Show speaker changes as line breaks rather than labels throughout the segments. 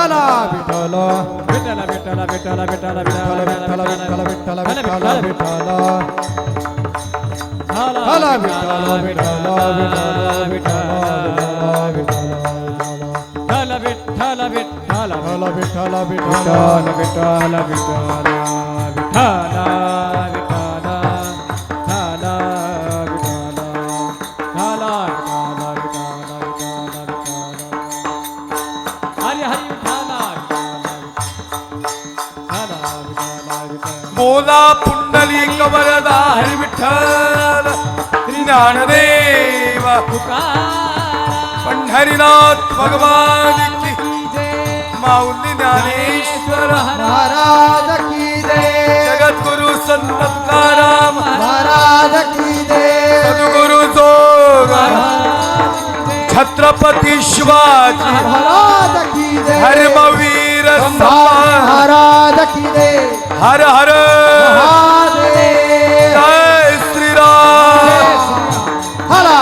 विठ्ठल विठ्ठल विठ्ठल विठ्ठल विठ्ठल विठ्ठल विठ्ठल विठ्ठल विठ्ठल विठ्ठल हाला विठ्ठल विठ्ठल विठ्ठल विठ्ठल विठ्ठल विठ्ठल विठ्ठल हाला विठ्ठल विठ्ठल विठ्ठल विठ्ठल
बोला पुंडलिक वरदा हरी विठ्ठल ज्ञानदेव पंढरीनाथ भगवान की माऊली ज्ञानेश्वर
महाराज की जय
जगद्गुरु संत तुकाराम
महाराज की जय
सद्गुरु जोग छत्रपती शिवाजी
महाराज की जय
धर्मवीर
महाराज की जय
हर हर जय श्री राम
हला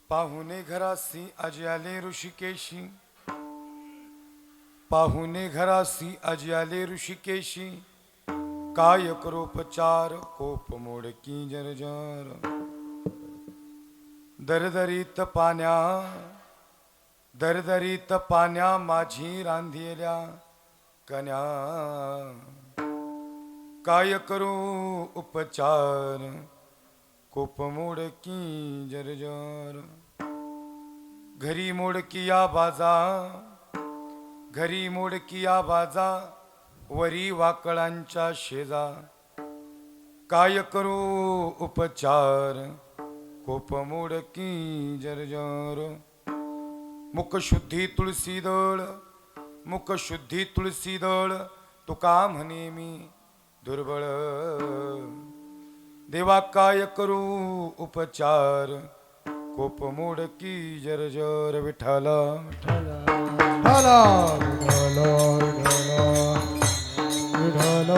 पाहुणे घरासी आजी आले ऋषिकेशी पाहुणे घरासी आजी आले ऋषिकेशी काय करोपचार कोप मोडकी जरजार दरदरीत पाण्या माझी रांधिल्या कन्या काय करू उपचार कोप मोडकी जरजार घरी मोडकिया बाजा वरी वाकळांच्या शेजा काय करू उपचार कोप मोडकी जरजार मुखशुद्धी तुळसी दळ तुका म्हणे मी दुर्बळ देवा काय करू उपचार कोप मोडकी जरजर विठ्ठल विठ्ठल
हला विठ्ठल विठ्ठल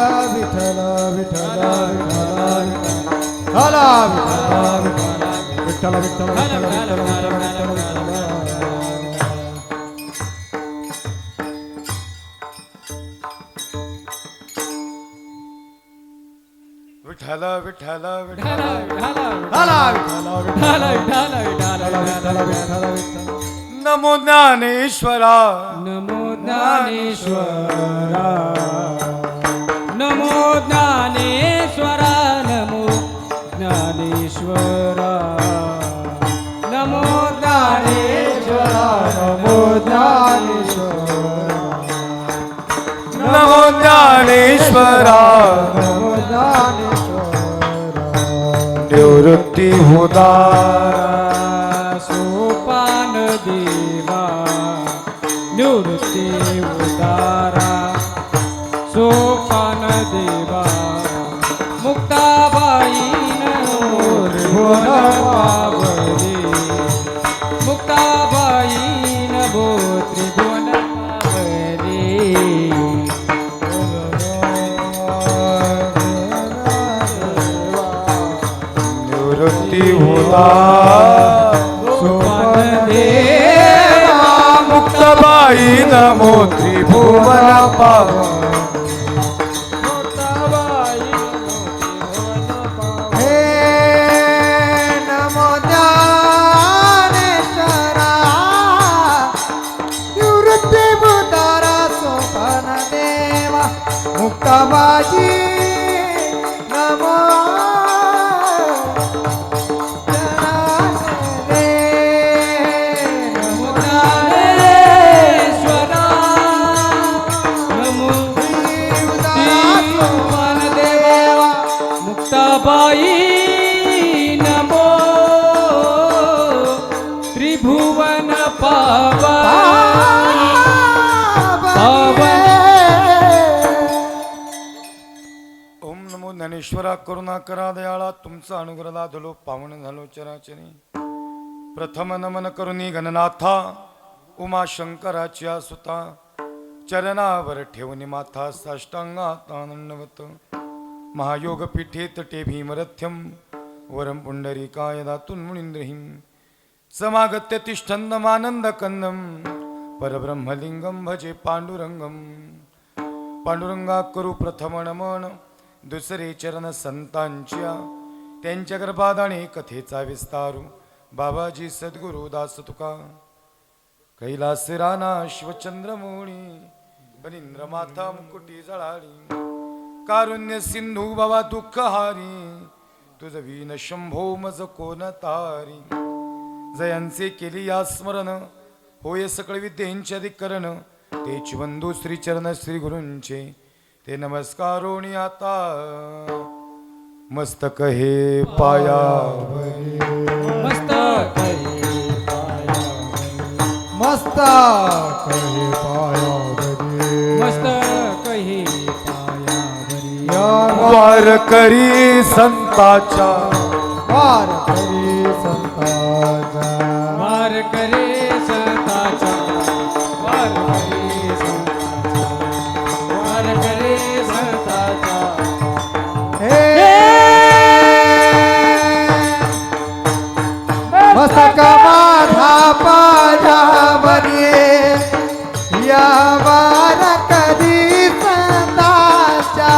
विठ्ठल विठ्ठल हला विठ्ठल विठ्ठल विठ्ठल विठ्ठल विठ्ठल
नमो ज्ञानेश्वरा
नमो ज्ञानेश्वरा नमो ज्ञानेश्वरा नमो ज्ञानेश्वरा नमो ज्ञानेश्वरा नमो ज्ञानेश्वरा
ज्ञानेश्वरा निवृत्ती उदारा
सोपान देवा निवृत्ती उदारा सोपान देवा मुक्ताबाईन भुवन पावले मुक्ताबाईन भो त्रिभुवन पावले
निवृत्ती उदारा
सोपान देवा
मुक्ताबाई नमो त्रिभुवन पाव
हे नमो ज्ञानेश्वरा निवृत्ती भूतारा सोपान देवा मुक्ताबाई नमो
मुक्तानेश्वरा नमो सोपान देवा मुक्ताबाई नमो त्रिभुवन पावन
ओम नमो ज्ञानेश्वरा करुणा करा दयाळा तुमचा अनुग्रह लादलो पावन झालो चराचरी प्रथम नमन करुणी गणनाथा उमा शंकराच्या सुता चरणावर ठेवणी माथा साष्टांगात आनंदवत महायोग पीठे तटे भीमरथ्यम वरम पुंडरीकाय दातुन मुनींद्रहिं समागत्य तिष्ठन्दमानंद कंदम परब्रह्मलिंगम भजे पांडुरंगम पांडुरंगा करू प्रथम नमन दुसरे चरण संतांच्या त्यांच्या गर्भादाने कथेचा विस्तारू बाबाजी सद्गुरु दास तुका कैलास राणा शिवचंद्रमोणी बनिंद्र माता मुकुटी जळाली कारुण्य सिंधू बाबा दुःखहारी तुझ वीन शंभो मज कोण तारी जयांचे केली या स्मरण होय सकळ विद्येंचे अधिकरण तेच बंधू श्रीचरण श्री गुरूंचे ते नमस्कारोणी आता मस्तक हे पायावरी
मस्तक
मस्ता कहे पायावरी
मस्तक हे पायावरी
वार करी संताच्या
वार करी संताचा
वार करे संताचा वार करे संताचा वार करे संताचा
हे मस्तक माझा पायावरी या वार कधी संताचा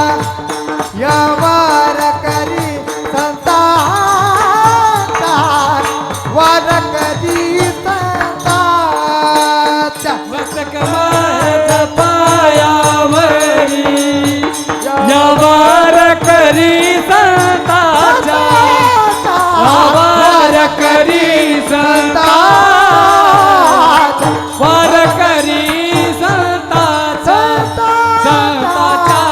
या वार करी संताचा वार कधी संताचा
मस्तक माझा पायावरी या वार करी संताचा या वार करी संताचा वार करी संताचा संताचा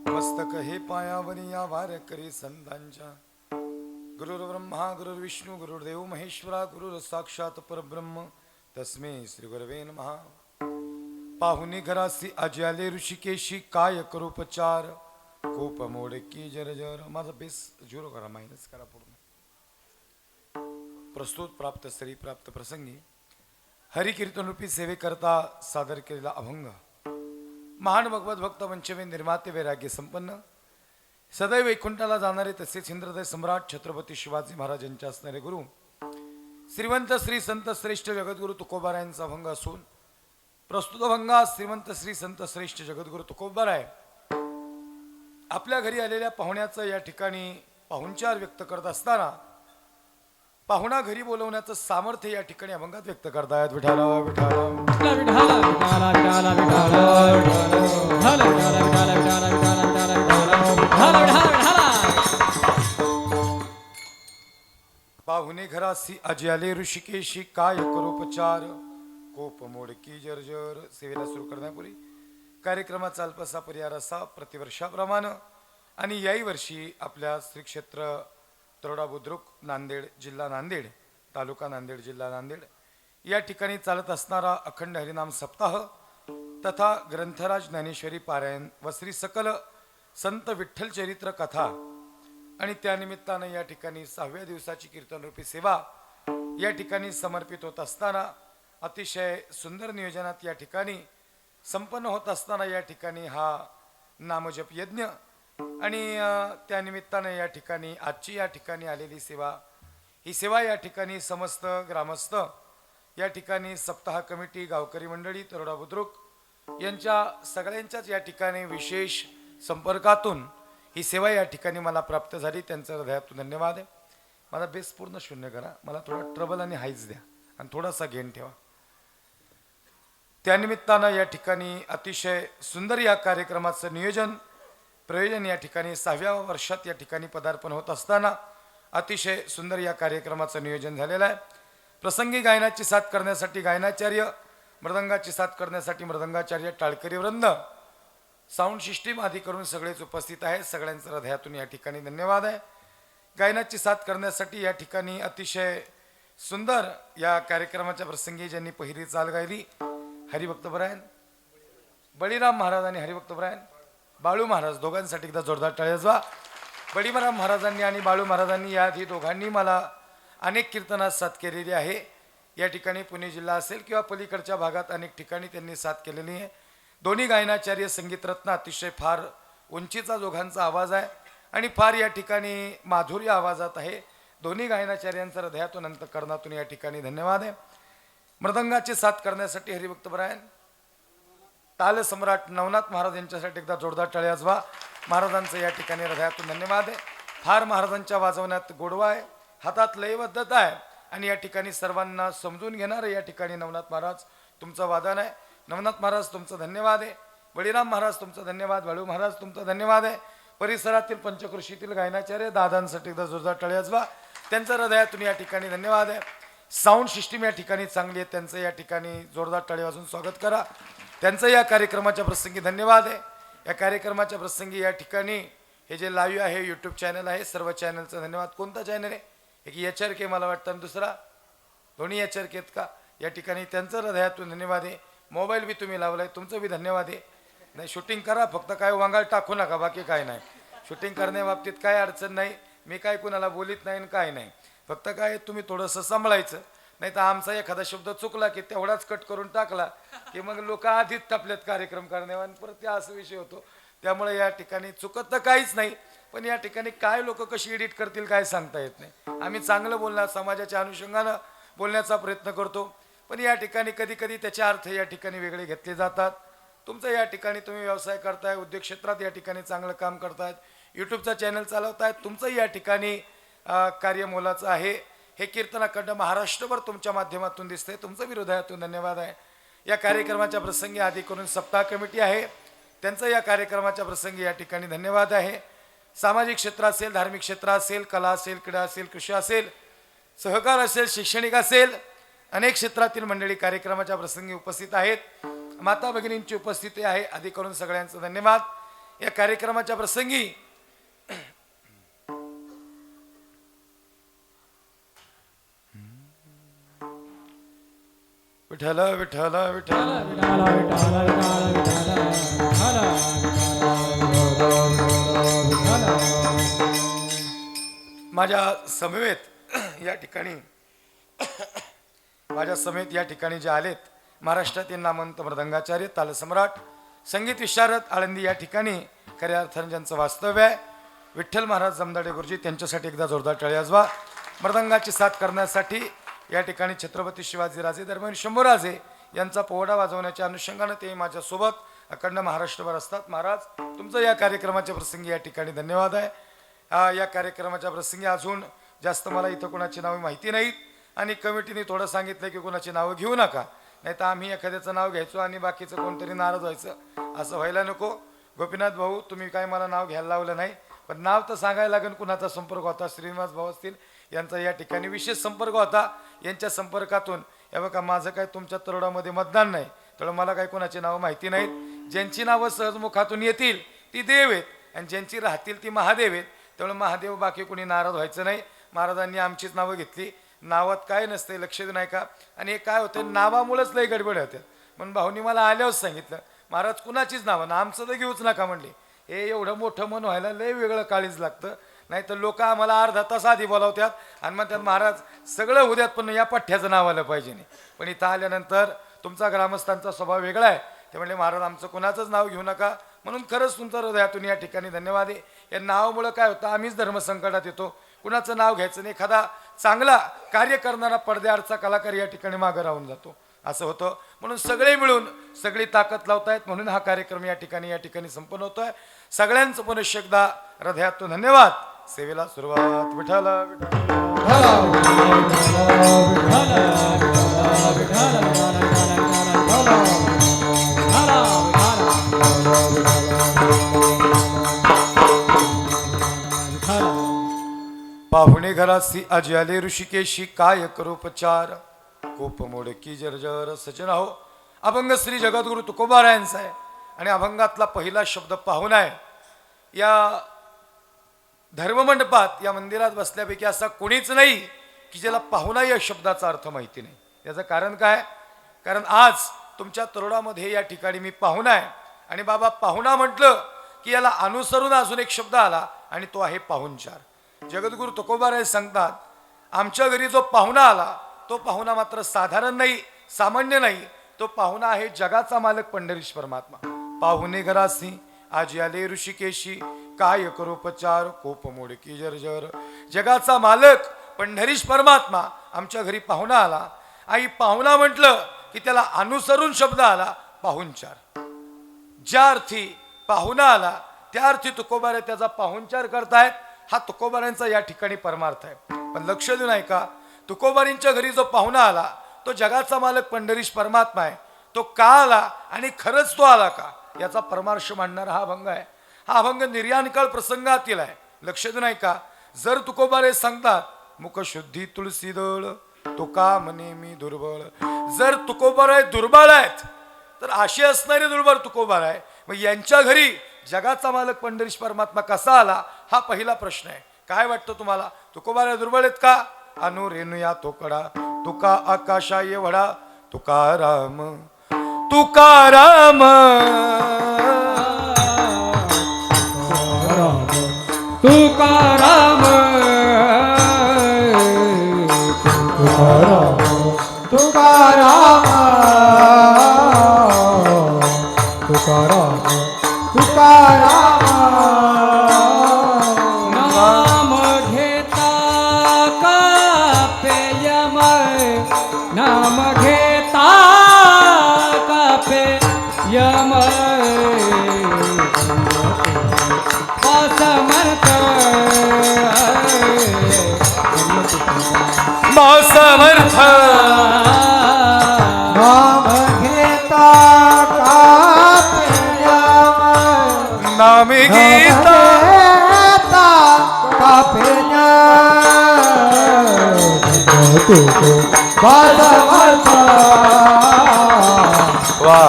मस्तक हे पायावरी या वार करी संतांच्या गुरुर्ब्रह्मा गुरुर्विष्णू गुरुर्देव महेश्वरा गुरुर साक्षात परब्रह्म तस्मै श्री गुरवे नमः पाहुणे घरासी आजी आले ऋषिकेशी काय करूपचार खूप मोडकी जर जर माझा बेस झिरो करा मायनस करा पूर्ण प्रस्तुत प्राप्त श्री प्राप्त प्रसंगी हरिकीर्तन रूपी सेवेकरता सादर केलेला अभंग महान भगवत भक्त पंचमे निर्माते वैराग्य संपन्न सदैव वैकुंठाला जाणारे तसेच इंद्रदय सम्राट छत्रपती शिवाजी महाराजांचे असणारे गुरु श्रीमंत श्री संत श्रेष्ठ जगद्गुरु तुकोबारायांचा अभंग असून प्रस्तुत अभंगात श्रीमंत श्री संत श्रेष्ठ जगद्गुरु तुकोबाराय आपल्या घरी आलेल्या पाहुण्याचं या ठिकाणी पाहुणचार व्यक्त करत असताना पाहुणा घरी बोलवण्याचं सामर्थ्य या ठिकाणी अभंगात व्यक्त करतायत. विठाला विठाला पाहुणे घरासी आजी आले ऋषिकेशी काय करोपचार कोप मोडकी जर्जर सेवेला सुरू करण्यापूर्वी कार्यक्रमाचा अल्पसा परिहार असा प्रतिवर्षाप्रमाणे आणि याही वर्षी आपल्या श्री क्षेत्र तरोडा बुद्रुक नांदेड जिल्हा नांदेड तालुका नांदेड जिल्हा नांदेड या ठिकाणी चालत असणारा अखंड हरिनाम सप्ताह तथा ग्रंथराज ज्ञानेश्वरी पारायण व श्री सकल संत विठ्ठल चरित्र कथा आणि त्यानिमित्तानं या ठिकाणी 6व्या दिवसाची कीर्तनरूपी सेवा या ठिकाणी समर्पित होत असताना अतिशय सुंदर नियोजनात या ठिकाणी संपन्न होत असताना या ठिकाणी हा नामजप यज्ञ आणि त्यानिमित्तानं या ठिकाणी आजची या ठिकाणी आलेली सेवा ही सेवा या ठिकाणी समस्त ग्रामस्थ या ठिकाणी सप्ताह कमिटी गावकरी मंडळी तरोडा बुद्रुक यांच्या सगळ्यांच्याच या ठिकाणी विशेष संपर्कातून ही सेवा या ठिकाणी मला प्राप्त झाली. त्यांचं हृदयातून धन्यवाद आहे. माझा बेस पूर्ण शून्य करा, मला थोडा ट्रबल आणि हाईज द्या आणि थोडासा गेन ठेवा. त्यानिमित्तानं या ठिकाणी अतिशय सुंदर या कार्यक्रमाचं नियोजन प्रयोजन या ठिकाणी 6व्या वर्षात या ठिकाणी पदार्पण होत असताना अतिशय सुंदर या कार्यक्रमाचं नियोजन झालेलं आहे. प्रसंगी गायनाची साथ करण्यासाठी गायनाचार्य, मृदंगाची साथ करण्यासाठी मृदंगाचार्य, टाळकरी वृंद, साऊंड सिस्टीम आदी करून सगळेच उपस्थित आहेत. सगळ्यांचं हृदयातून या ठिकाणी धन्यवाद आहे. गायनाची साथ करण्यासाठी या ठिकाणी अतिशय सुंदर या कार्यक्रमाच्या प्रसंगी ज्यांनी पहिली चाल गायली हरिभक्तपरायण बळीराम महाराज आणि हरिभक्तपरायण बाळू महाराज दोघांसाठी एकदा जोरदार टाळ्या वाजवा. बळीराम महाराजांनी आणि बाळू महाराजांनी याआधी दोघांनी मला अनेक कीर्तनात साथ केलेली आहे. या ठिकाणी पुणे जिल्हा असेल किंवा पलीकडच्या भागात अनेक ठिकाणी त्यांनी साथ केलेली आहे. दोन्ही गायनाचार्य संगीतरत्न, अतिशय फार उंचीचा दोघांचा आवाज आहे आणि फार या ठिकाणी माधुर्य आवाजात आहे. दोन्ही गायनाचार्यांचं हृदयातून अंतःकरणातून या ठिकाणी धन्यवाद आहे. मृदंगाची साथ करण्यासाठी हरिभक्तपरायण ताल सम्राट नवनाथ महाराज यांच्यासाठी एकदा जोरदार टाळ्या वाजवा. महाराजांचं या ठिकाणी हृदयातून धन्यवाद आहे. फार महाराजांच्या वाजवण्यात गोडवा आहे, हातात लयबद्धता आहे आणि या ठिकाणी सर्वांना समजून घेणार या ठिकाणी नवनाथ महाराज तुमचं वादन आहे. नवनाथ महाराज तुमचं धन्यवाद आहे. बळीराम महाराज तुमचं धन्यवाद. बाळू महाराज तुमचं धन्यवाद आहे. परिसरातील पंचकृषीतील गायनाचार्य दादांसाठी एकदा जोरदार टाळ्या वाजवा. त्यांचं हृदयातून या ठिकाणी धन्यवाद आहे. साऊंड सिस्टीम या ठिकाणी चांगली आहे, त्यांचं या ठिकाणी जोरदार टाळ्या वाजून स्वागत करा. त्यांचं या कार्यक्रमाच्या प्रसंगी धन्यवाद आहे. या कार्यक्रमाच्या प्रसंगी या ठिकाणी हे जे लाईव्ह आहे यूट्यूब चॅनल आहे, सर्व चॅनलचं धन्यवाद. कोणता चॅनल आहे? एक HR के मला वाटतं आणि दुसरा दोन्ही HR के आहेत का? या ठिकाणी त्यांचं हृदयातून धन्यवाद आहे. मोबाईल बी तुम्ही लावलाय, तुमचं बी धन्यवाद आहे. नाही शूटिंग करा, फक्त काय वांगाळ टाकू नका, बाकी काय नाही. शूटिंग करण्याबाबतीत काय अडचण नाही, मी काय कुणाला बोलित नाही आणि काय नाही. फक्त काय तुम्ही थोडंसं सांभाळायचं, नाही तर आमचा एखादा शब्द चुकला की तेवढाच कट करून टाकला की मग लोक आधीच टपल्यात कार्यक्रम करण्यावर आणि परत ते असा विषय होतो. त्यामुळे या ठिकाणी चुकत तर काहीच नाही, पण या ठिकाणी काय लोक कशी एडिट करतील काय सांगता येत नाही. आम्ही चांगलं बोलणार, समाजाच्या अनुषंगानं बोलण्याचा प्रयत्न करतो, पण या ठिकाणी कधी कधी त्याचे अर्थ या ठिकाणी वेगळे घेतले जातात. तुमचं या ठिकाणी तुम्ही व्यवसाय करताय, उद्योग क्षेत्रात या ठिकाणी चांगलं काम करतायत, यूट्यूबचा चॅनल चालवतायत, तुमचं या ठिकाणी कार्य मोलाचं आहे. हे कीर्तन अखंड महाराष्ट्रभर तुमच्या माध्यमातून दिसतंय, तुमचं हृदयातून धन्यवाद आहे. या कार्यक्रमाच्या प्रसंगी आधी करून सप्ताह कमिटी आहे, त्यांचं या कार्यक्रमाच्या प्रसंगी या ठिकाणी धन्यवाद आहे. सामाजिक क्षेत्र असेल, धार्मिक क्षेत्र असेल, कला असेल, क्रीडा असेल, कृषी असेल, सहकार असेल, शैक्षणिक असेल, अनेक क्षेत्रातील मंडळी कार्यक्रमाच्या प्रसंगी उपस्थित आहेत. माता भगिनींची उपस्थिती आहे, आधी करून सगळ्यांचं धन्यवाद. या कार्यक्रमाच्या प्रसंगी विठ्ठल विठ्ठल विठ्ठल माझ्या समेत या ठिकाणी जे आलेत महाराष्ट्रातील नामवंत मृदंगाचार्य, तालसम्राट, संगीत विशारद आळंदी या ठिकाणी खऱ्या अर्थाने ज्यांचं वास्तव्य आहे, विठ्ठल महाराज जमदाडे गुरुजी, त्यांच्यासाठी एकदा जोरदार टाळ्या वाजवा. मृदंगाची साथ करण्यासाठी या ठिकाणी छत्रपती शिवाजीराजे दरम्यान शंभूराजे यांचा पोवाडा वाजवण्याच्या अनुषंगाने ते माझ्यासोबत अखंड महाराष्ट्रभर असतात. महाराज तुमचं या कार्यक्रमाच्या प्रसंगी या ठिकाणी धन्यवाद आहे. या कार्यक्रमाच्या प्रसंगी अजून जास्त मला इथं कोणाची नावे माहिती नाहीत आणि कमिटीने थोडं सांगितलं की कोणाची नावं घेऊ नका, नाही तर आम्ही एखाद्याचं नाव घ्यायचो आणि बाकीचं कोणतरी नाराज व्हायचं, असं व्हायला नको. गोपीनाथ भाऊ तुम्ही काय मला नाव घ्यायला लावलं नाही, पण नाव तर सांगायला लागेल. कुणाचा संपर्क होता? श्रीनिवास भाऊ असतील, यांचा या ठिकाणी विशेष संपर्क होता. यांच्या संपर्कातून हे बघा माझं काय तुमच्या तरुणामध्ये मतदान नाही, तर मला काही कोणाची नावं माहिती नाहीत. ज्यांची नावं सहज मुखातून येतील ती देव आहेत आणि ज्यांची राहतील ती महादेव आहेत. त्यामुळे महादेव बाकी कोणी नाराज व्हायचं नाही. महाराजांनी आमचीच नावं घेतली, नावात काय नसते, लक्ष देऊ नाही का. आणि हे काय होतं, नावामुळेच लई गडबड होते. म्हणून भाऊनी मला आल्यावर सांगितलं, महाराज कुणाचीच नावं ना, आमचं तर घेऊच नका म्हणले. हे एवढं मोठं मन व्हायला लय वेगळं काळीज लागतं. नाही तर लोक आम्हाला अर्धा तास आधी बोलावतात आणि म्हणतात महाराज सगळं उद्यात पण या पठ्ठ्याचं नाव आलं पाहिजे नाही. पण इथं आल्यानंतर तुमचा ग्रामस्थांचा स्वभाव वेगळा आहे. ते म्हणले महाराज आमचं कोणाचंच नाव घेऊ नका. म्हणून खरंच तुमचं हृदयातून या ठिकाणी धन्यवाद आहे. या नावामुळं काय होतं, आम्हीच धर्मसंकटात येतो. कुणाचं नाव घ्यायचं नाही. एखादा चांगला कार्य करणारा पडद्याआडचा कलाकार या ठिकाणी मागं राहून जातो, असं होतं. म्हणून सगळे मिळून सगळी ताकद लावतायत, म्हणून हा कार्यक्रम या ठिकाणी संपन्न होतोय. सगळ्यांचं पुनश्च एकदा हृदयातून धन्यवाद. सेवेला सुरुवात. विठ्ठल पाहुणे घरासी आजी आले ऋषिकेशी, काय करोपचार कोप मोडकी जर्जर सजन हो. अभंग श्री जगद्गुरु तुकोबारायांचा आहे आणि अभंगातला पहिला शब्द पाहुणा आहे. या धर्ममंडपात या मंदिरात बसल्यापैकी असा कोणीच नाही की ज्याला पाहुणा या शब्दाचा अर्थ माहिती नाही. याचं कारण काय, कारण आज तुमच्या तरुणामध्ये या ठिकाणी मी पाहुणा आहे. आणि बाबा पाहुणा म्हटलं की याला अनुसरून अजून एक शब्द आला आणि तो आहे पाहुणचार. जगद्गुरु तुकोबाराय सांगतात, आमच्या घरी जो पाहुणा आला तो पाहुणा मात्र साधारण नाही, सामान्य नाही. तो पाहुणा आहे जगाचा मालक पंढरीश परमात्मा. पाहुणे घरासी आजी आले ऋषिकेशी, काय करोपचार कोप मोडकी जर्जर. जगाचा मालक पंढरीश परमात्मा आमच्या घरी पाहुणा आला. आई पाहुणा म्हटलं की त्याला अनुसरून शब्द आला पाहुणचार. ज्या अर्थी पाहुणा आला त्या अर्थी तुकोबारे त्याचा पाहुणचार करतायत. हा तुकोबाऱ्यांचा या ठिकाणी परमार्थ आहे. पण लक्ष देऊ नाही का, तुकोबारींच्या घरी जो पाहुणा आला तो जगाचा मालक पंढरीश परमात्मा आहे. तो का आला आणि खरंच तो आला का, याचा परमार्श मांडणारा हा अभंग आहे. हा अभंग निर्याणकाळ प्रसंगातील आहे. लक्ष देऊ नाही का, जर तुकोबारे सांगतात मुख शुद्धी तुळशी दळ तुका म्हणे मी दुर्बळ. जर तुकोबाराय दुर्बळ आहेत तर असे असणारे दुर्बळ तुकोबार आहे. मग यांच्या घरी जगाचा मालक पंढरीश परमात्मा कसा आला, हा पहिला प्रश्न आहे. काय वाटतं तुम्हाला, तुकोबार दुर्बळ आहेत का. अनु रेणुया तोकडा तुका आकाशा एवढा तुकाराम तुकाराम
तुकाराम
तुकाराम तुकाराम तुकाराम तुकाराम.
नाम घेता कापे यम, नाम घेता कापे यम. असमर्थ
समर्थ
नाम घेता कापे यम,
नाम गीता
कापे समर्थ
वाह.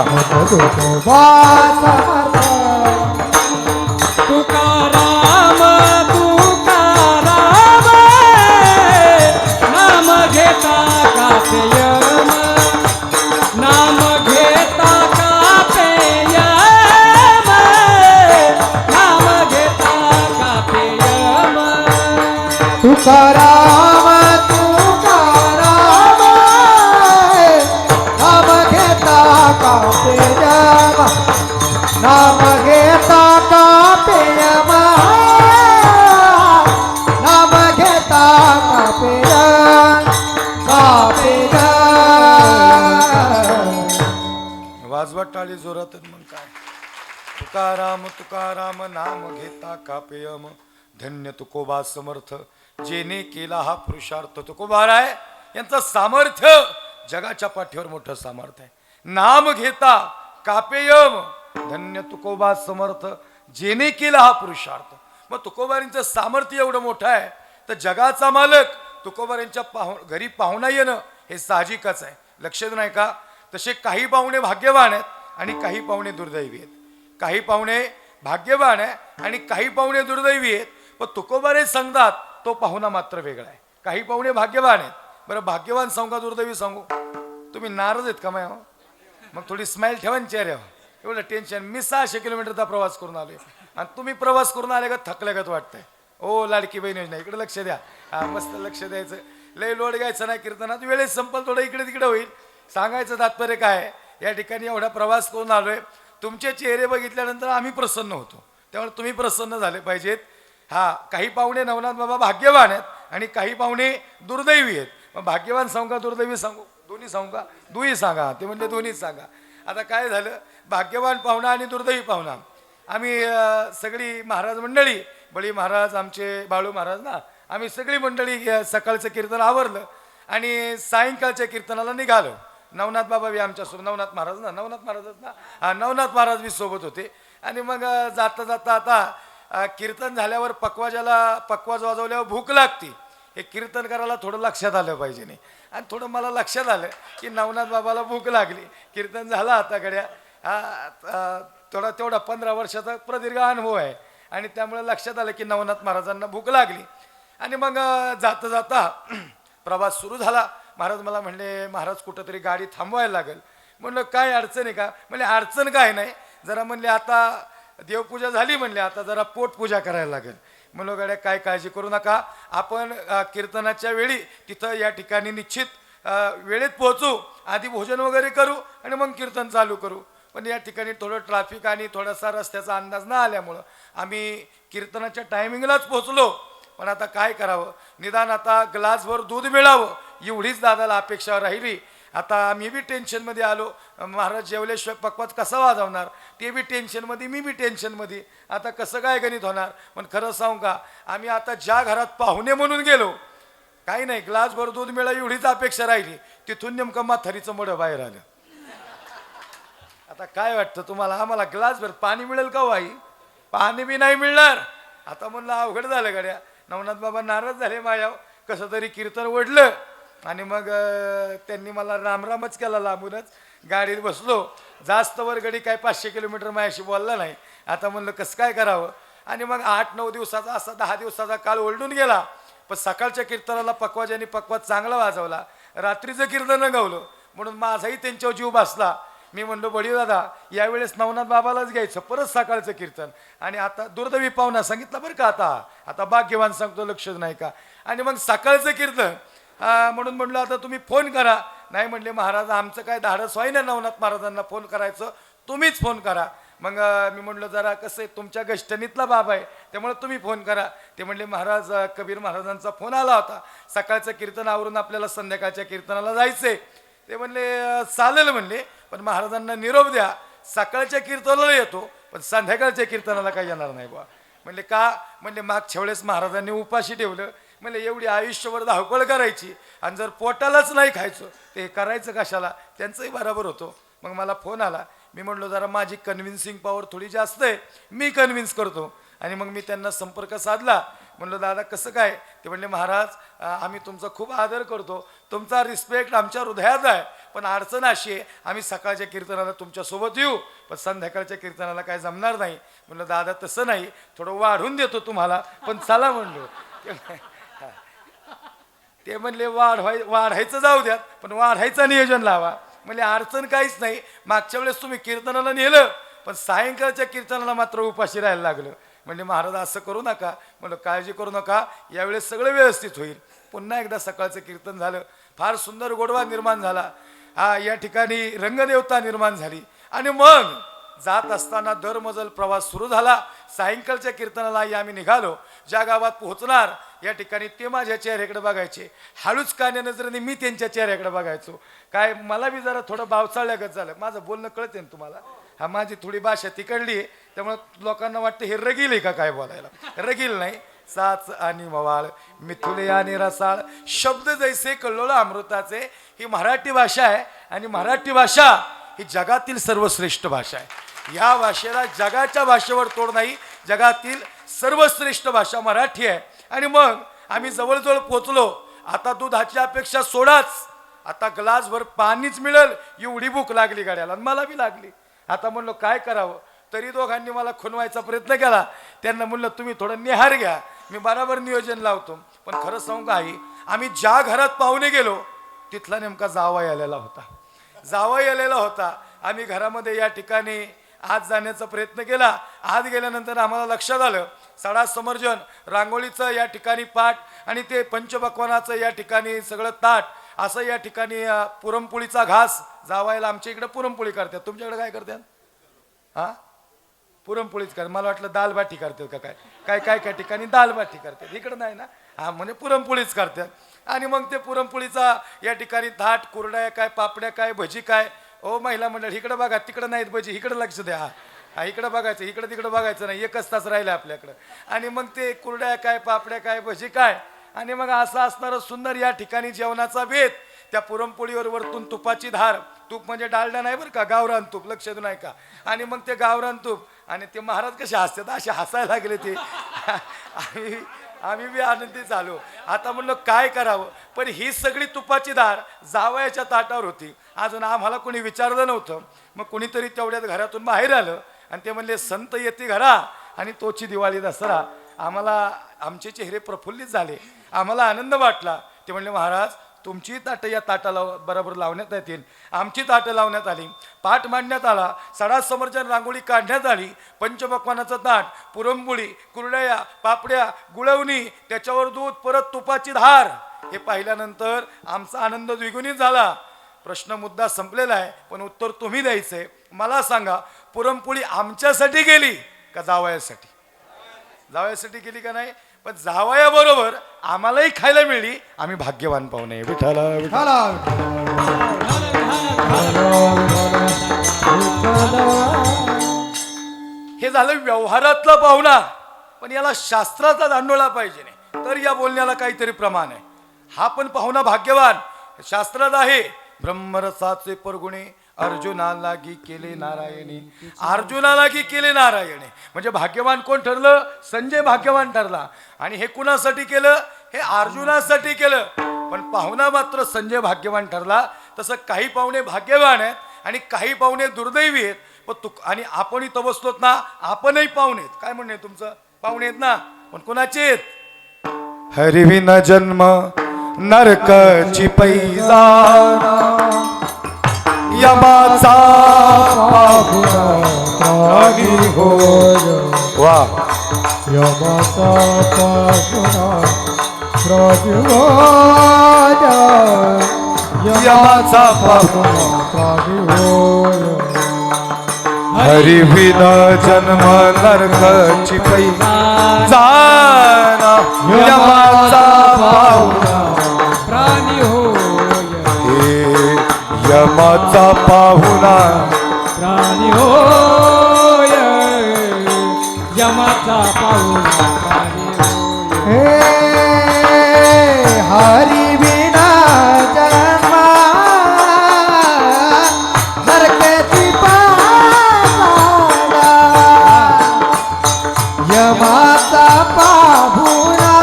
तुकाराम तुकाराम नाम घेता कापे यम, नाम घेता कापे यम, नाम घेता कापे यम.
तुकाराम तुकाराम नाम घेता कापे यम, नाम घेता कापे यम, नाम घेता कापे यम, कापे यम.
वाजवा टाळी जोरात. मग काय, तुकाराम तुकाराम नाम घेता कापेयम. धन्य तुकोबा समर्थ जेने केला हा पुरुषार्थ. तुकोबार आहे यांचं सामर्थ्य जगाच्या पाठीवर मोठं सामर्थ्य आहे. नाम घेता कापेयम, धन्य तुकोबा समर्थ जेने केला हा पुरुषार्थ. मग तुकोबारींचं सामर्थ्य एवढं मोठं आहे तर जगाचा मालक तुकोबारींच्या घरी पाहुणा येणं हे साहजिकच आहे. लक्ष देऊन ऐका. तसे काही पाहुणे भाग्यवान आहेत आणि काही पाहुणे दुर्दैवी आहेत. काही पाहुणे भाग्यवान आहे आणि काही पाहुणे दुर्दैवी आहेत. पण तुकोबारे सांगतात तो पाहुणा मात्र वेगळा आहे. काही पाहुणे भाग्यवान आहेत. बरं भाग्यवान सांगू का दुर्दैवी सांगू? तुम्ही नाराज आहेत का माया? मग थोडी स्माईल ठेवा ना चेहऱ्यावर. एवढं टेन्शन. मी 600 किलोमीटरचा प्रवास करून आलोय आणि तुम्ही प्रवास करून आले का थकल्यागत वाटतंय. ओ लाडकी बहीण योजना इकडे लक्ष द्या. हा मस्त लक्ष द्यायचं. लय लोड घ्यायचं नाही कीर्तनात. वेळेत संपल थोडं इकडे तिकडे होईल. सांगायचं तात्पर्य काय, या ठिकाणी एवढा प्रवास करून आलोय. तुमचे चेहरे बघितल्यानंतर आम्ही प्रसन्न होतो. त्यामुळे तुम्ही प्रसन्न झाले पाहिजेत. हा काही पाहुणे नवनाथ बाबा भाग्यवान आहेत आणि काही पाहुणे दुर्दैवी आहेत. मग भाग्यवान सांगू का दुर्दैवी सांगू? दोन्ही सांगू का? दोन्ही सांगा. ते म्हणजे दोन्हीच सांगा. आता काय झालं, भाग्यवान पाहुणा आणि दुर्दैवी पाहुणा आम्ही सगळी महाराज मंडळी, बळी महाराज, आमचे बाळू महाराज ना, आम्ही सगळी मंडळी सकाळचं कीर्तन आवरलं आणि सायंकाळच्या कीर्तनाला निघालो. नवनाथ बाबा बी आमच्यासोबत, नवनाथ महाराज ना, नवनाथ महाराजच ना, हा नवनाथ महाराज बी सोबत होते. आणि मग जाता जाता आता कीर्तन झाल्यावर पकवाज वाजवल्यावर भूक लागते. हे कीर्तन करायला थोडं लक्षात आलं पाहिजे नाही. आणि थोडं मला लक्षात आलं की नवनाथ बाबाला भूक लागली. कीर्तन झालं आता गड्या. तेवढा 15 वर्षाचा प्रदीर्घ अनुभव आहे आणि त्यामुळे लक्षात आलं की नवनाथ महाराजांना भूक लागली. आणि मग जाता जाता प्रवास सुरू झाला. महाराज मला म्हणले, महाराज कुठंतरी गाडी थांबवायला लागेल. म्हणलं काय अडचण आहे का? म्हणले अडचण काय नाही, जरा म्हणले आता देवपूजा झाली, म्हणले आता जरा पोटपूजा करायला लागेल. म्हणलं गाड्या काय काळजी करू नका, आपण कीर्तनाच्या वेळी तिथं या ठिकाणी निश्चित वेळेत पोहोचू, आधी भोजन वगैरे करू आणि मग कीर्तन चालू करू. पण या ठिकाणी थोडं ट्रॅफिक आणि थोडासा रस्त्याचा अंदाज न आल्यामुळं आम्ही कीर्तनाच्या टायमिंगलाच पोहोचलो. पण आता काय करावं, निदान आता ग्लासभर दूध मिळावं एवढीच दादाला अपेक्षा राहिली. आता मी बी टेन्शनमध्ये आलो. महाराज जेवल्याशिवाय पक्वात कसा वाजवणार, ते बी टेन्शनमध्ये, मी बी टेन्शनमध्ये. आता कसं काय गणित होणार. पण खरं सांगू का, आम्ही आता ज्या घरात पाहुणे म्हणून गेलो, काही नाही ग्लासभर दूध मिळावं एवढीच अपेक्षा राहिली. तिथून नेमकं म्हातारीचं मडं बाहेर आलं. आता काय वाटतं तुम्हाला, आम्हाला ग्लासभर पाणी मिळेल का वाई? पाणी बी नाही मिळणार. आता म्हणलं अवघड झालं गड्या. नवनाथ बाबा नाराज झाले मायाव. कसं तरी कीर्तन ओढलं आणि मग त्यांनी मला रामरामच केला. लांबूनच गाडीत बसलो. जास्त वर गडी काय 500 किलोमीटर माझ्याशी बोलला नाही. आता म्हणलं कसं काय करावं. आणि मग 8-9 दिवसाचा असा 10 दिवसाचा काळ ओलटून गेला. पण सकाळच्या कीर्तनाला पकवाजांनी पकवाज चांगला वाजवला. रात्रीचं कीर्तन गावलं म्हणून माझाही त्यांच्यावर जीव बसला. मी म्हणलो बडी दादा यावेळेस नवनाथ बाबालाच घ्यायचं परत सकाळचं कीर्तन. आणि आता दुर्दैवी पाहुणा सांगितलं बरं का, आता भाग्यवान सांगतो लक्षच नाही का. आणि मग सकाळचं कीर्तन म्हणून म्हणलं आता तुम्ही फोन करा. नाही म्हणले महाराज आमचं काय धाडस व्हाय ना नवनाथ महाराजांना फोन करायचं, तुम्हीच फोन करा. मग मी म्हणलं जरा कसं आहे तुमच्या गष्टनीतला बाबा आहे त्यामुळे तुम्ही फोन करा. ते म्हणले महाराज कबीर महाराजांचा फोन आला होता, सकाळचं कीर्तन आवरून आपल्याला संध्याकाळच्या कीर्तनाला जायचंय. ते म्हणले चालेल म्हणले, पण महाराजांना निरोप द्या, सकाळच्या कीर्तनाला येतो पण संध्याकाळच्या कीर्तनाला काही येणार नाही बा. म्हणले का? म्हणले मागच्या वेळेस महाराजांनी उपाशी ठेवलं. म्हणले एवढी आयुष्यभर धावपळ करायची आणि जर पोटालाच नाही खायचं ते करायचं कशाला. त्यांचंही बरोबर होतो. मग मला फोन आला. मी म्हणलो जरा माझी कन्व्हिन्सिंग पॉवर थोडी जास्त आहे, मी कन्व्हिन्स करतो. आणि मग मी त्यांना संपर्क साधला. म्हणलो दादा कसं काय? ते म्हणले महाराज आम्ही तुमचा खूप आदर करतो, तुमचा रिस्पेक्ट आमच्या हृदयात आहे, पण अडचण अशी आहे आम्ही सकाळच्या कीर्तनाला तुमच्यासोबत येऊ पण संध्याकाळच्या कीर्तनाला काय जमणार नाही. म्हणलं दादा तसं नाही, थोडं वाढून देतो तुम्हाला पण चला म्हणलो. ते म्हणले वाढायचं जाऊ द्यात पण वाढायचं नियोजन लावा. म्हणजे अडचण काहीच नाही. मागच्या वेळेस तुम्ही कीर्तनाला नेलं पण सायंकाळच्या कीर्तनाला मात्र उपाशी राहायला लागलं. म्हणजे महाराज असं करू नका. म्हणलं काळजी करू नका, यावेळेस सगळं व्यवस्थित होईल. पुन्हा एकदा सकाळचं कीर्तन झालं. फार सुंदर गोडवा निर्माण झाला. या ठिकाणी रंगदेवता निर्माण झाली. आणि मग जात असताना दरमजल प्रवास सुरू झाला. सायंकाळच्या कीर्तनाला आम्ही निघालो. ज्या गावात पोहोचणार या ठिकाणी ते माझ्या चेहऱ्याकडे बघायचे. हळूच कान्या नजरेने मी त्यांच्या चेहऱ्याकडे बघायचो. काय मला बी जरा थोडं बावचाळल्यागत झालं. माझं बोलणं कळते ना तुम्हाला. हा माझी थोडी भाषा तिकडली आहे त्यामुळे लोकांना वाटतं हे रगील आहे का काय बोलायला. रगील नाही, साच आणि मवाळ मिथुले आणि रसाळ शब्द जैसे कल्लोळ अमृताचे. ही मराठी भाषा आहे आणि मराठी भाषा ही जगातील सर्वश्रेष्ठ भाषा आहे. या भाषेला जगाच्या भाषेवर तोड नाही. जगातील सर्वश्रेष्ठ भाषा मराठी आहे. आणि मग आम्ही जवळजवळ पोचलो. आता दुधाची अपेक्षा सोडाच, आता ग्लासभर पाणीच मिळेल एवढी भूक लागली गाड्याला आणि मला बी लागली. आता म्हणलो काय करावं, तरी दोघांनी मला खुनवायचा प्रयत्न केला. त्यांना म्हणलं तुम्ही थोडं निहार घ्या, मी बराबर नियोजन लावतो. पण खरं सांगू का आई, आम्ही ज्या घरात पाहुणे गेलो तिथला नेमका जावई आलेला होता. जावई आलेला होता. आम्ही घरामध्ये या ठिकाणी आज जाण्याचा प्रयत्न केला. आज गेल्यानंतर आम्हाला लक्षात आलं सडा समर्जन रांगोळीचं या ठिकाणी पाठ आणि ते पंचपक्वानाचं या ठिकाणी सगळं ताट असं या ठिकाणी पुरणपोळीचा घास जावायला. आमच्या इकडे पुरणपोळी करतात, तुमच्याकडे काय करतात? हा, पुरणपोळीच करतात. मला वाटलं दाल बाटी करतात का काय काय काय काय ठिकाणी दाल बाटी करतात, इकडं नाही ना. हा म्हणजे पुरणपोळीच करतात. आणि मग ते पुरणपोळीचा या ठिकाणी थाट, कुरड्या काय, पापड्या काय, भजी काय. ओ महिला मंडळ इकडं बघा, तिकडं नाहीत भजी, इकडं लक्ष द्या. हा इकडं बघायचं, इकडं तिकडं बघायचं नाही, एकच तास राहिलं आपल्याकडं. आणि मग ते कुरड्या काय, पापड्या काय, भजी काय. आणि मग असं असणारं सुंदर या ठिकाणी जेवणाचा भेद. त्या पुरणपोळीवर वरतून तुपाची धार, तूप म्हणजे डालडा नाही बरं का, गावरान तूप, लक्ष देऊ नाही का. आणि मग ते गावरान तूप आणि ते महाराज कसे हसतात, असे हसायला लागले ते. आम्ही बी आनंदी झालो. आता म्हणलं काय करावं, पण ही सगळी तुपाची धार जावयाच्या ताटावर होती. अजून आम्हाला कोणी विचारलं नव्हतं. मग कोणीतरी तेवढ्यात घरातून बाहेर आलं आणि ते म्हणले संत येते घरा आणि तोची दिवाळी दसरा. आम्हाला आमचे चेहरे प्रफुल्लित झाले, आम्हाला आनंद वाटला. ते म्हणले महाराज तुमची ताटं या ताटाला बरोबर लावण्यात येतील. आमची ताटं लावण्यात आली, पाठ मांडण्यात आला, सडा समर्जन रांगोळी काढण्यात आली, पंचपक्वानाचं ताट, पुरणपोळी, कुरड्या, पापड्या, गुळवणी, त्याच्यावर दूध, परत तुपाची धार. हे पाहिल्यानंतर आमचा आनंद द्विगुणित झाला. प्रश्न मुद्दा संपलेला आहे, पण उत्तर तुम्ही द्यायचंय. मला सांगा, पुरणपोळी आमच्यासाठी गेली का जावयासाठी? जावयासाठी गेली का नाही? पण जावयाबरोबर आम्हालाही खायला मिळली. आम्ही भाग्यवान पाहुणे. विठ्ठल विठ्ठल. हे झालं व्यवहारातला पाहुणा, पण याला शास्त्राचा दांडोळा पाहिजे नाही तर या बोलण्याला काहीतरी प्रमाण आहे. हा पण पाहुणा भाग्यवान शास्त्रात आहे. ब्रह्मरसाचे परगुणे अर्जुना लागी केले नारायणी. अर्जुना लागी केले नारायणी म्हणजे भाग्यवान कोण ठरलं? संजय भाग्यवान ठरला. आणि हे कुणासाठी केलं? हे अर्जुनासाठी केलं. पण पाहुणा मात्र संजय भाग्यवान ठरला. तसं काही पाहुणे भाग्यवान आहेत आणि काही पाहुणे दुर्दैवी आहेत. पण आणि आपण इथं बसलोत ना, आपणही पाहुणे आहेत. काय म्हणणे तुमचं? पाहुणे आहेत ना, पण कोणाचे आहेत? हरिविन जन्म नरकची पैजा यमाचा पाहुणा होय. वा
यमाचा पाहुणा
यमाचा पाहुणा हरिविन जन्म नरकची पैजा यमाचा पाहुणा
प्राणी होय.
यमाचा पाहुणा
प्राणी होय. यमाचा पाहुणा प्राणी होय.
हरी विना जन्म नरकाची पाहुणा यमाचा पाहुणा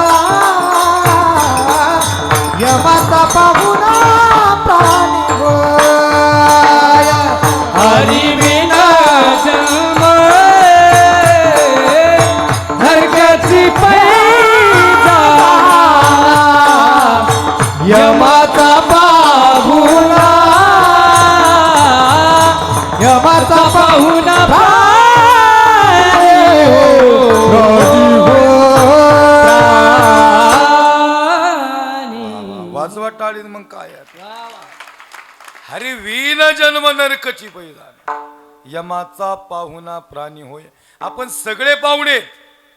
यमाचा पाहुणा प्राणी होय.
हरी विना जन्म नरकाची पैजा
यमाचा पाहुणा यमाचा
पाहुणा
वाजवा टाळी. मग काय हरिवीन जन्म नरकची पैजा यमाचा पाहुणा प्राणी होय. आपण सगळे पाहुणे,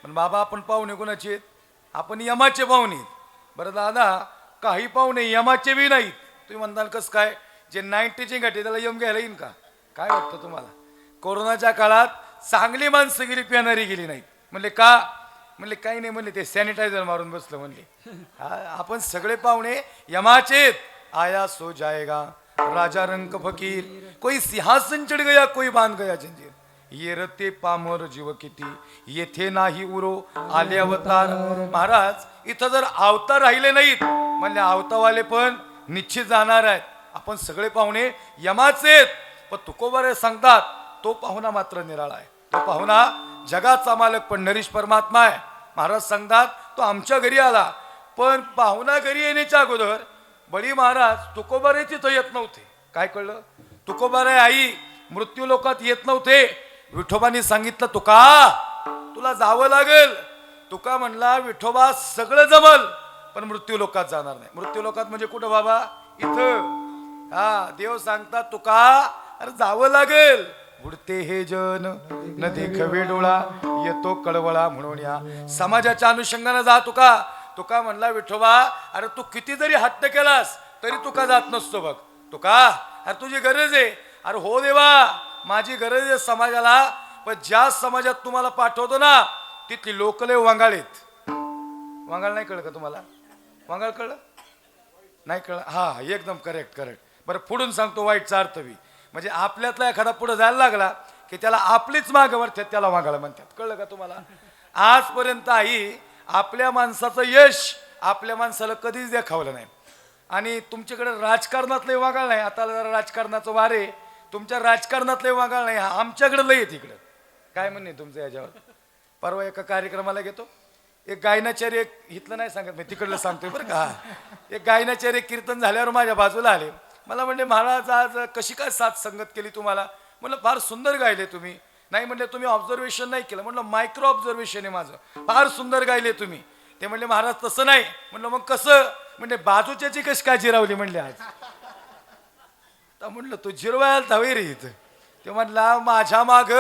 पण बाबा आपण पाहुणे कोणाचे आहेत? आपण यमाचे पाहुणे. बरं दादा, काही पाहुणे यमाचे बी नाहीत. तुम्ही म्हणताल कसं काय? जे 90ची घाटे त्याला यम घ्यायला येईन का? काय वाटतं तुम्हाला? कोरोनाच्या काळात चांगली माणसं गेली, पिणारी गेली नाहीत. म्हणले का? म्हणले काही नाही, म्हणले ते सॅनिटायझर मारून बसलं. म्हणले आपण सगळे पाहुणे यमाचेत. आया सो जाएगा राजा रंग फकीर, कोई सिंहासन चढ गया, कोई बांध गया जंजीर. ये रते पामर जीव किती, येथे नाही उरो आले अवतार. महाराज इथं जर अवतार राहिले नाहीत, म्हणले अवतारवाले पण निश्चित जाणार आहेत. आपण सगळे पाहुणे यमाचे आहेत, पण तुकोबारे सांगतात तो पाहुणा मात्र निराळा आहे. तो पाहुणा जगाचा मालक पण नरीश परमात्मा आहे. महाराज सांगतात तो आमच्या घरी आला, पण पाहुणा घरी येण्याच्या अगोदर बळी महाराज तुकोबारे तिथं येत नव्हते. काय कळलं? तुकोबारे आई मृत्यू लोकात येत नव्हते. विठोबांनी सांगितलं तुका तुला जावं लागेल. तुका म्हणला विठोबा सगळं जमल पण मृत्यू लोकात जाणार नाही. मृत्यू लोकात म्हणजे कुठं बाबा? इथं. हा देव सांगतात तुका अरे जावं लागेल. बुडते हे जन न देखवे डोळा येतो कळवळा म्हणून या समाजाच्या अनुषंगाने जा तुका. तुका म्हणला विठोबा अरे तू किती जरी हट्ट केलास तरी तुका जात नसतो बघ. तुका अरे तुझी गरज आहे. अरे हो देवा माझी गरज आहे समाजाला, पण ज्या समाजात तुम्हाला पाठवतो ना तिथली लोक लय वांगाळीत. वांगाळ नाही कळलं का तुम्हाला? वांगाळ कळलं नाही कळलं? हा एकदम करेक्ट करेक्ट. बरं पुढून सांगतो वाईटचा अर्थ बी. म्हणजे आपल्यातला एखादा पुढे जायला लागला की त्याला आपलीच मागं वरतात त्याला वांगाळ म्हणतात. कळलं का तुम्हाला? आजपर्यंत आई आपल्या माणसाचं यश आपल्या माणसाला कधीच देखावलं नाही. आणि तुमच्याकडे राजकारणातले वागाळ नाही. आता जरा राजकारणाचं वारे तुमच्या राजकारणातले वागाळ नाही. आमच्याकडे लय आहे तिकडं. काय म्हणणे तुमचं याच्यावर? परवा एका कार्यक्रमाला घेतो एक गायनाचार्य, इथलं नाही सांगत मी तिकडलं सांगतोय बरं का. एक गायनाचार्य कीर्तन झाल्यावर माझ्या बाजूला आले. मला म्हणले महाराज आज कशी काय साथ संगत केली तुम्हाला? म्हणलं फार सुंदर गायले तुम्ही. नाही म्हणले तुम्ही ऑब्झर्वेशन नाही केलं. म्हणलं मायक्रो ऑब्झर्वेशन आहे माझं. फार सुंदर गायले तुम्ही. ते म्हणले महाराज तसं नाही. म्हणलं मग कसं? म्हणजे बाजूच्याची कशी काय जिरावली म्हणले आज. तर म्हणलं तू जिरवायला धावे रे इथं. ते म्हणला माझ्या माग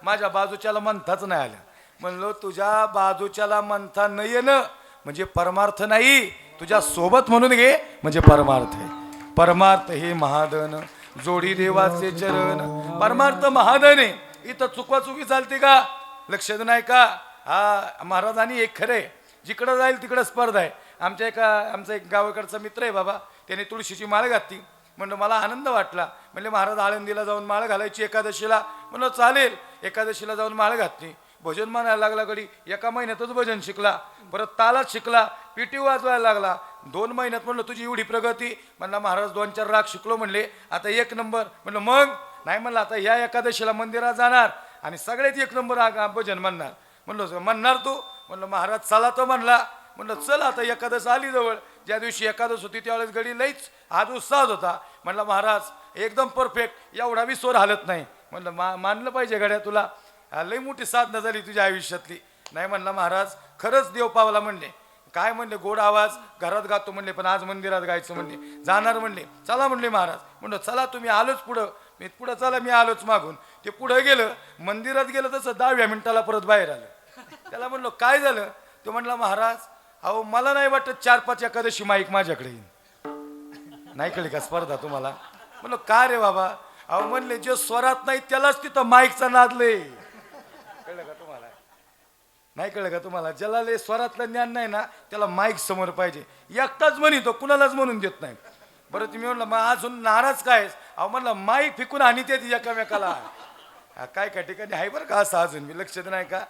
माझ्या बाजूच्याला म्हणताच नाही आलं. म्हणलो तुझ्या बाजूच्याला म्हणता नाही येणं म्हणजे परमार्थ नाही. तुझ्या सोबत म्हणून घे म्हणजे परमार्थ आहे. परमार्थ हे महाधन जोडी देवाचे चरण. परमार्थ महाधन आहे. इथं चुकवाचुकी चालते का? लक्ष नाही का? हा महाराजांनी एक खरे जिकडं जाईल तिकडं स्पर्धा आहे. आमचा एक गावाकडचा मित्र आहे बाबा, त्याने तुळशीची माळ घातली. म्हणलं मला आनंद वाटला. म्हणले महाराज आळंदीला जाऊन माळ घालायची एकादशीला. म्हणलं चालेल. एकादशीला जाऊन माळ घातली. भजन म्हणायला लागला गडी. एका महिन्यातच भजन शिकला. परत तालात शिकला. पिटी वाजवायला लागला. 2 महिन्यात म्हणलं तुझी एवढी प्रगती? म्हणला महाराज 2-4 राग शिकलो म्हणले. आता 1 नंबर. म्हणलं मग? नाही म्हणलं आता या एकादशीला मंदिरात जाणार आणि सगळ्यात 1 नंबर भजन म्हणणार. म्हणलं म्हणणार तू? म्हणलं महाराज चला तर म्हणला. म्हणलं चल आता एकादश आली जवळ. ज्या दिवशी एकादश होती त्यावेळेस गडी लईच आज उत्साहात होता. म्हणलं महाराज एकदम परफेक्ट, एवढा बी सोर हालत नाही. म्हणलं मानलं पाहिजे गड्या तुला, लई मोठी साधना झाली तुझ्या आयुष्यातली. नाही म्हणला महाराज खरंच देव पावला म्हणले. काय म्हणले गोड आवाज घरात गातो म्हणले, पण आज मंदिरात गायचं म्हणले. जाणार म्हणले. चला म्हणले महाराज. म्हणलं चला तुम्ही आलोच पुढं. मी पुढं चला मी आलोच मागून. ते पुढं गेलं मंदिरात गेलं तसं 10व्या मिनिटाला परत बाहेर आलं. त्याला म्हणलो काय झालं? तो म्हणला महाराज अहो मला नाही वाटत 4-5 एकादशी माईक माझ्याकडे येईन. नाही कळली का स्पर्धा तुम्हाला? म्हणलो का रे बाबा? अहो म्हणले जे स्वरात नाही त्यालाच तिथं माईकचा नादले. कळलं का तुम्हाला? नाही कळलं का तुम्हाला? ज्याला लय स्वरातलं ज्ञान नाही ना त्याला माईक समोर पाहिजे. एकटाच म्हणतो कुणालाच म्हणून देत नाही. बरं तुम्ही म्हणलं मग अजून नाराज काय? अहो म्हणलं माईक फेकून आणि ते एकामेकाला. काय काय ठिकाणी आहे बरं का असं अजून मी लक्षात नाही का.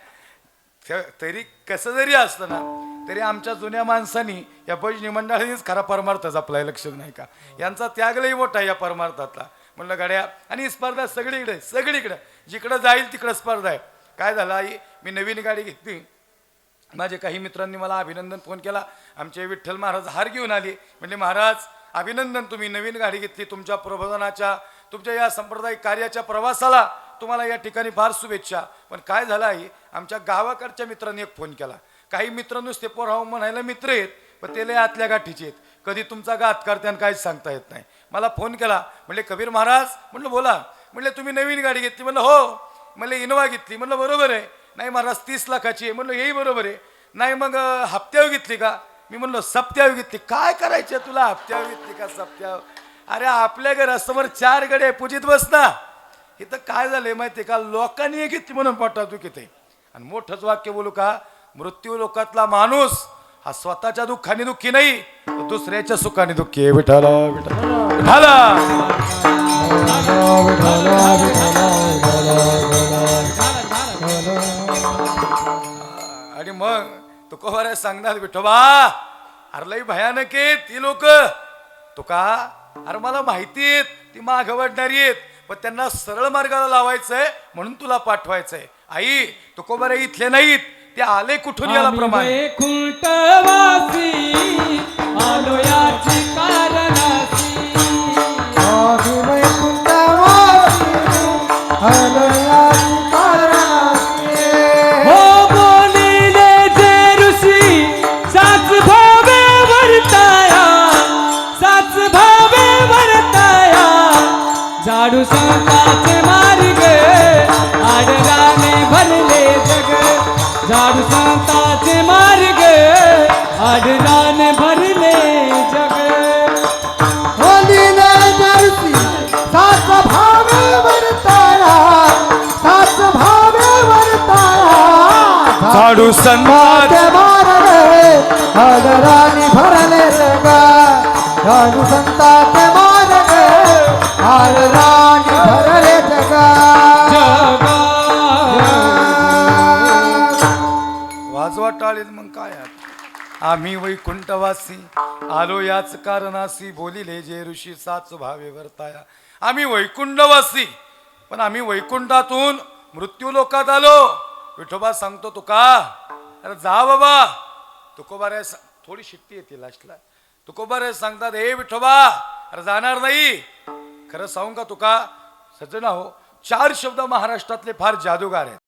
तरी कसं जरी असलं ना तरी आमच्या जुन्या माणसांनी या भजनी मंडळानेच खरा परमार्थ जपलाय. लक्षात नाही का. यांचा त्याग लई मोठा या परमार्थातला. म्हणलं गाड्या आणि स्पर्धा सगळीकडे सगळीकडे जिकडं जाईल तिकडं स्पर्धा आहे. काय झालं आई मी नवीन गाडी घेतली. माझे काही मित्रांनी मला अभिनंदन फोन केला. आमचे विठ्ठल महाराज हार घेऊन आले. म्हणजे महाराज अभिनंदन तुम्ही नवीन गाडी घेतली. तुमच्या प्रबोधनाच्या तुमच्या या सांप्रदायिक कार्याच्या प्रवासाला तुम्हाला या ठिकाणी फार शुभेच्छा. पण काय झालं आहे आमच्या गावाकडच्या मित्रांनी एक फोन केला. काही मित्र नुसते पोराव म्हणायला मित्र आहेत पण ते लय आतल्या गाठीचे आहेत. कधी तुमचा घात करते आणि काहीच सांगता येत नाही. मला फोन केला. म्हणले कबीर महाराज. म्हणलं बोला. म्हणले तुम्ही नवीन गाडी घेतली? म्हणलं हो. म्हणले इनोवा घेतली? म्हणलं बरोबर आहे. नाही महाराज 30 लाखाची आहे. म्हणलं हेही बरोबर आहे. नाही मग हप्त्यावर घेतली का? मी म्हणलो सप्त्यावर घेतली. काय करायचं तुला हप्त्यावर घेतली का सप्त्यावर? अरे आपल्या घरासमोर 4 गडे पूजित बस ना. इथं काय झालंय माहिती का लोकांनी घेतली म्हणून पाठवतो की ते. आणि मोठंच वाक्य बोलू का मृत्यू लोकातला माणूस हा स्वतःच्या दुःखाने दुःखी नाही तर दुसऱ्याच्या सुखाने दुःखी आहे. विठाला विठाला आणि मग तुकोबारा सांगणार विठोबा अरे लई भयानक आहे ती लोक. तुका अरे मला माहिती आहेत ती माग वडणारी आहेत पण त्यांना सरळ मार्गाला लावायचंय म्हणून तुला पाठवायचंय आई तुकोबा रे इथले नाहीत ते आले कुठून याला
आम्ही
प्रमाण
वैकुंठवासी आलो याची कारणासी
आम्ही वैकुंठवासी आलो याची कारणासी.
हो बोलिले जे ऋषी साच भावे वर्ताया साच भावे वर्ताया झाडू संताचे मार्ग आडराने भरले जग झाडू संताचे मार्ग आडराने भरले जग
बोलिले जरसी साच भावे वर्ताया साच भावे वर्ताया
झाडू संताचे
ते मारले आदराने भरले जगा झाडू संताचे मारले आदराने भरले जगा.
वाजवा टाळेल मग काय आहे? आम्ही वैकुंठवासी आलो याच कारणासी बोलिले जे ऋषी साच भावे वर्ताया. आम्ही वैकुंठवासी पण आम्ही वैकुंठातून मृत्यू लोकात आलो. विठोबा सांगतो तुका अरे जा बाबा तुकोबा रे थोडी शिट्टी येते लास्टला तुकोबा रे सांगतात हे विठोबा अरे जाणार नाही. खरं सांगू का तुका सज्जना हो 4 शब्द महाराष्ट्रातले फार जादूगार आहेत.